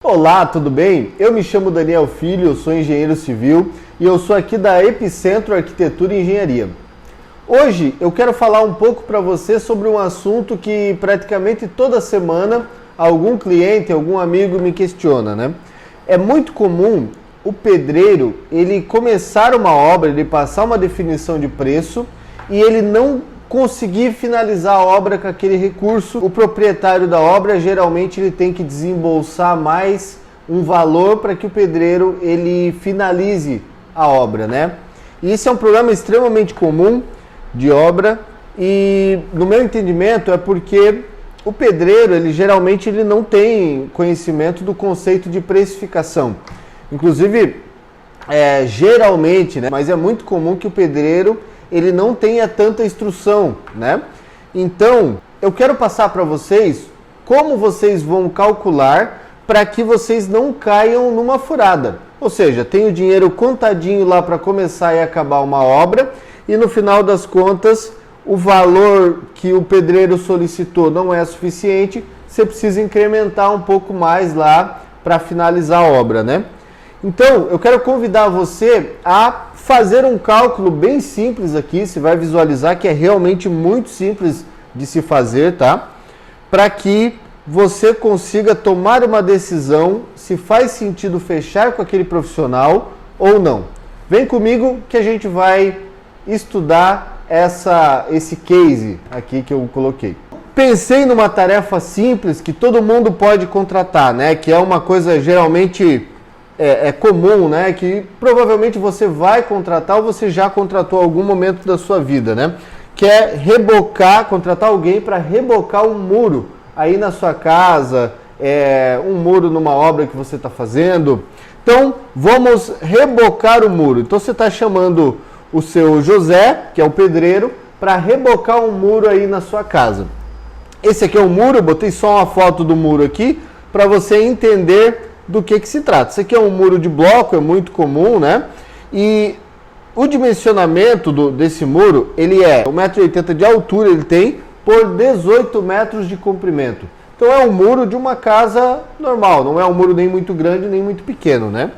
Olá, tudo bem? Eu me chamo Daniel Filho, eu sou engenheiro civil e eu sou aqui da Epicentro Arquitetura e Engenharia. Hoje eu quero falar um pouco para você sobre um assunto que praticamente toda semana algum cliente, algum amigo me questiona, né? É muito comum o pedreiro ele começar uma obra, ele passar uma definição de preço e ele não conseguir finalizar a obra com aquele recurso. O proprietário da obra geralmente ele tem que desembolsar mais um valor para que o pedreiro ele finalize a obra, né? E isso é um problema extremamente comum de obra e no meu entendimento é porque o pedreiro ele geralmente ele não tem conhecimento do conceito de precificação. Inclusive geralmente, né? Mas é muito comum que o pedreiro ele não tenha tanta instrução, né? Então, eu quero passar para vocês como vocês vão calcular para que vocês não caiam numa furada. Ou seja, tem o dinheiro contadinho lá para começar e acabar uma obra e no final das contas, o valor que o pedreiro solicitou não é suficiente, você precisa incrementar um pouco mais lá para finalizar a obra, né? Então, eu quero convidar você a fazer um cálculo bem simples aqui, você vai visualizar que é realmente muito simples de se fazer, tá? Para que você consiga tomar uma decisão se faz sentido fechar com aquele profissional ou não. Vem comigo que a gente vai estudar esse case aqui que eu coloquei. Pensei numa tarefa simples que todo mundo pode contratar, né? Que é uma coisa geralmente comum, né? Que provavelmente você vai contratar ou você já contratou em algum momento da sua vida, né? Que é contratar alguém para rebocar um muro aí na sua casa, um muro numa obra que você está fazendo. Então, vamos rebocar o muro. Então, você está chamando o seu José, que é o pedreiro, para rebocar um muro aí na sua casa. Esse aqui é o muro, eu botei só uma foto do muro aqui para você entender do que se trata. Isso aqui é um muro de bloco, é muito comum, né? E o dimensionamento desse muro, ele é 1,80 m de altura, ele tem, por 18 metros de comprimento. Então é um muro de uma casa normal, não é um muro nem muito grande, nem muito pequeno, né?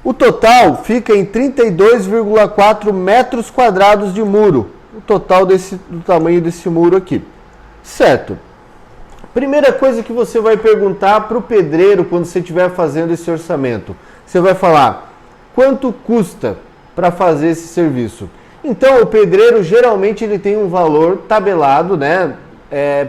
O total fica em 32,4 metros quadrados de muro, o total do tamanho desse muro aqui. Certo. Primeira coisa que você vai perguntar para o pedreiro quando você estiver fazendo esse orçamento. Você vai falar, quanto custa para fazer esse serviço? Então, o pedreiro geralmente ele tem um valor tabelado, né,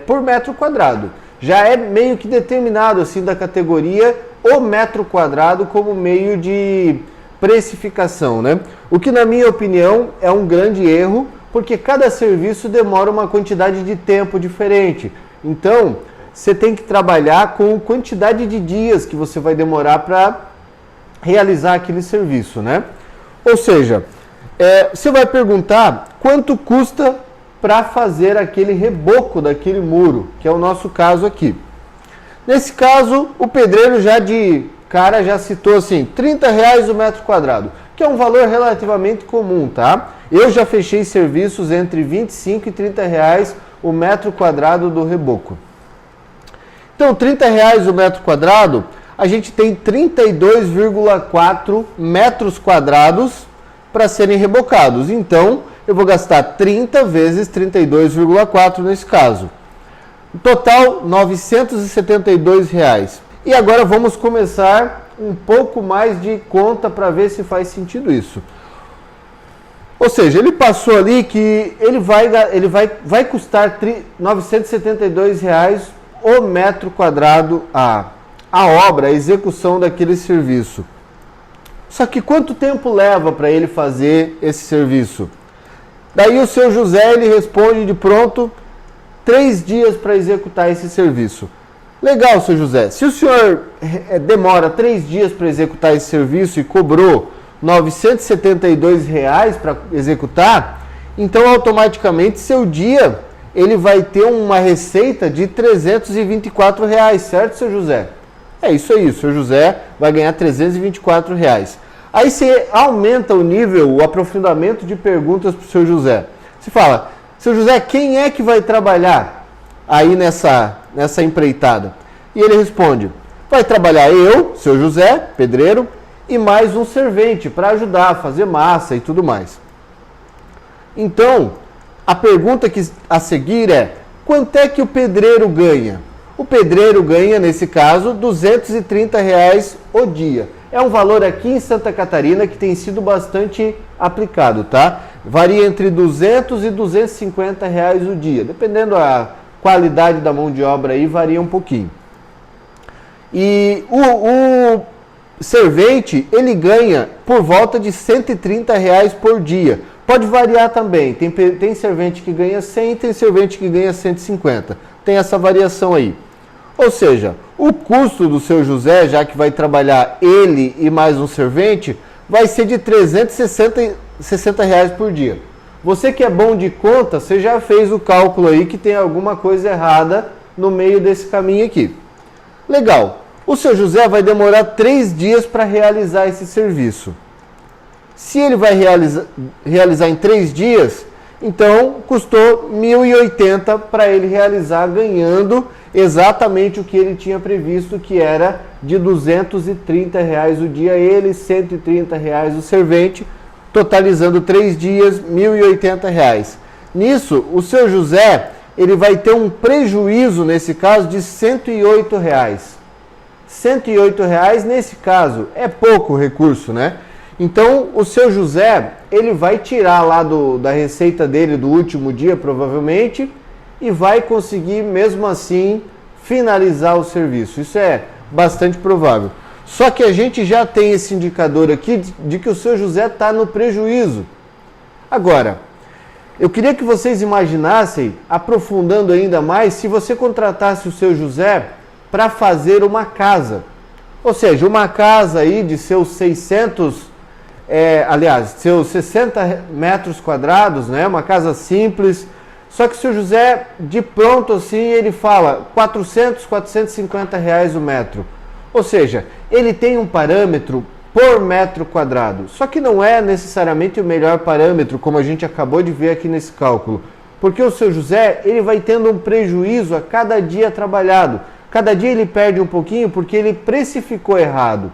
por metro quadrado. Já é meio que determinado assim da categoria o metro quadrado como meio de precificação, né? O que na minha opinião é um grande erro, porque cada serviço demora uma quantidade de tempo diferente. Então, você tem que trabalhar com quantidade de dias que você vai demorar para realizar aquele serviço, né? Ou seja, você vai perguntar quanto custa para fazer aquele reboco daquele muro, que é o nosso caso aqui. Nesse caso, o pedreiro já de cara já citou assim, R$30 o metro quadrado, que é um valor relativamente comum, tá? Eu já fechei serviços entre R$25 e R$30 o metro quadrado do reboco. Então, R$30 o metro quadrado, a gente tem 32,4 metros quadrados para serem rebocados. Então, eu vou gastar 30 vezes 32,4 nesse caso. No total, R$972. E agora vamos começar um pouco mais de conta para ver se faz sentido isso. Ou seja, ele passou ali que ele vai custar R$972 o metro quadrado a obra, a execução daquele serviço. Só que quanto tempo leva para ele fazer esse serviço? Daí o seu José ele responde de pronto 3 dias para executar esse serviço. Legal, seu José. Se o senhor demora 3 dias para executar esse serviço e cobrou R$972 para executar, então automaticamente seu dia ele vai ter uma receita de R$324, certo, seu José? É isso aí, o seu José vai ganhar R$324. Aí você aumenta o nível, o aprofundamento de perguntas para o seu José. Você fala, seu José, quem é que vai trabalhar aí nessa empreitada? E ele responde, Vai trabalhar eu, seu José, pedreiro, e mais um servente para ajudar a fazer massa e tudo mais. Então, a pergunta a seguir é: quanto é que o pedreiro ganha? O pedreiro ganha, nesse caso, R$ 230 o dia. É um valor aqui em Santa Catarina que tem sido bastante aplicado, tá? Varia entre R$ 200 e R$ 250 o dia. Dependendo da qualidade da mão de obra aí, varia um pouquinho. E o servente, ele ganha por volta de R$ 130 por dia. Pode variar também. Tem servente que ganha 100, tem servente que ganha 150. Tem essa variação aí. Ou seja, o custo do seu José, já que vai trabalhar ele e mais um servente, vai ser de R$ 360 por dia. Você que é bom de conta, você já fez o cálculo aí que tem alguma coisa errada no meio desse caminho aqui. Legal. O seu José vai demorar 3 dias para realizar esse serviço. Se ele vai realizar em 3 dias, então custou R$ 1.080 para ele realizar, ganhando exatamente o que ele tinha previsto, que era de R$ 230 o dia, ele, R$ 130 o servente, totalizando 3 dias, R$ 1.080. Nisso, o seu José, ele vai ter um prejuízo, nesse caso, de R$ 108. R$ 108 nesse caso é pouco recurso, né? Então, o seu José, ele vai tirar lá da receita dele do último dia, provavelmente, e vai conseguir, mesmo assim, finalizar o serviço. Isso é bastante provável. Só que a gente já tem esse indicador aqui de que o seu José está no prejuízo. Agora, eu queria que vocês imaginassem, aprofundando ainda mais, se você contratasse o seu José para fazer uma casa. Ou seja, uma casa aí de seus 60 metros quadrados, né? Uma casa simples. Só que o seu José, de pronto assim, ele fala 400, 450 reais o metro. Ou seja, ele tem um parâmetro por metro quadrado. Só que não é necessariamente o melhor parâmetro, como a gente acabou de ver aqui nesse cálculo. Porque o seu José, ele vai tendo um prejuízo a cada dia trabalhado. Cada dia ele perde um pouquinho porque ele precificou errado.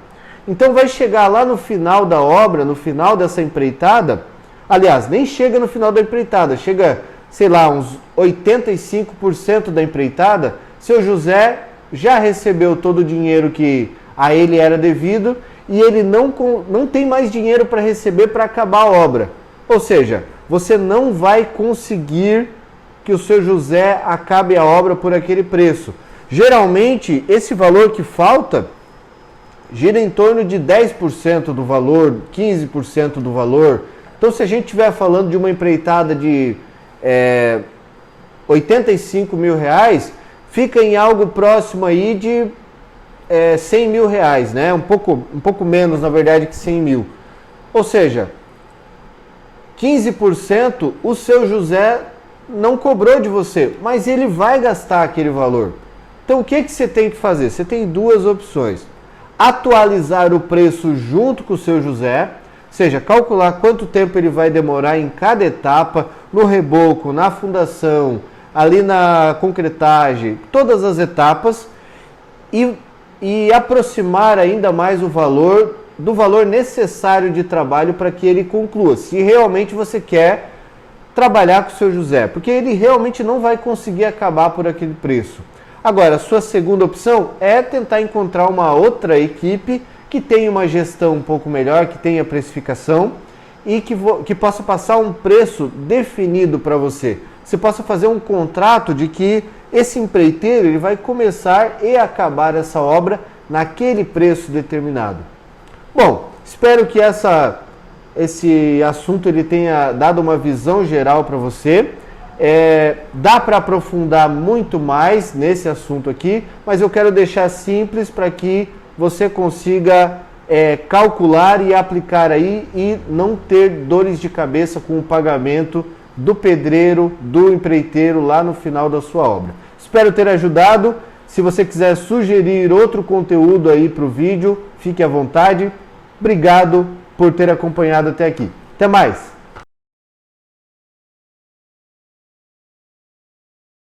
Então vai chegar lá no final da obra, no final dessa empreitada, aliás, nem chega no final da empreitada, chega, sei lá, uns 85% da empreitada, seu José já recebeu todo o dinheiro que a ele era devido e ele não tem mais dinheiro para receber para acabar a obra. Ou seja, você não vai conseguir que o seu José acabe a obra por aquele preço. Geralmente, esse valor que falta gira em torno de 10% do valor, 15% do valor. Então, se a gente estiver falando de uma empreitada de 85 mil reais, fica em algo próximo aí de 100 mil reais, né? Um pouco menos, na verdade, que 100 mil. Ou seja, 15% o seu José não cobrou de você, mas ele vai gastar aquele valor. Então, o que você tem que fazer? Você tem duas opções. Atualizar o preço junto com o seu José, ou seja, calcular quanto tempo ele vai demorar em cada etapa, no reboco, na fundação, ali na concretagem, todas as etapas, e aproximar ainda mais o valor do valor necessário de trabalho para que ele conclua, se realmente você quer trabalhar com o seu José, porque ele realmente não vai conseguir acabar por aquele preço. Agora, a sua segunda opção é tentar encontrar uma outra equipe que tenha uma gestão um pouco melhor, que tenha precificação e que possa passar um preço definido para você. Você possa fazer um contrato de que esse empreiteiro ele vai começar e acabar essa obra naquele preço determinado. Bom, espero que esse assunto ele tenha dado uma visão geral para você. Dá para aprofundar muito mais nesse assunto aqui, mas eu quero deixar simples para que você consiga calcular e aplicar aí e não ter dores de cabeça com o pagamento do pedreiro, do empreiteiro lá no final da sua obra. Espero ter ajudado. Se você quiser sugerir outro conteúdo aí para o vídeo, fique à vontade. Obrigado por ter acompanhado até aqui. Até mais!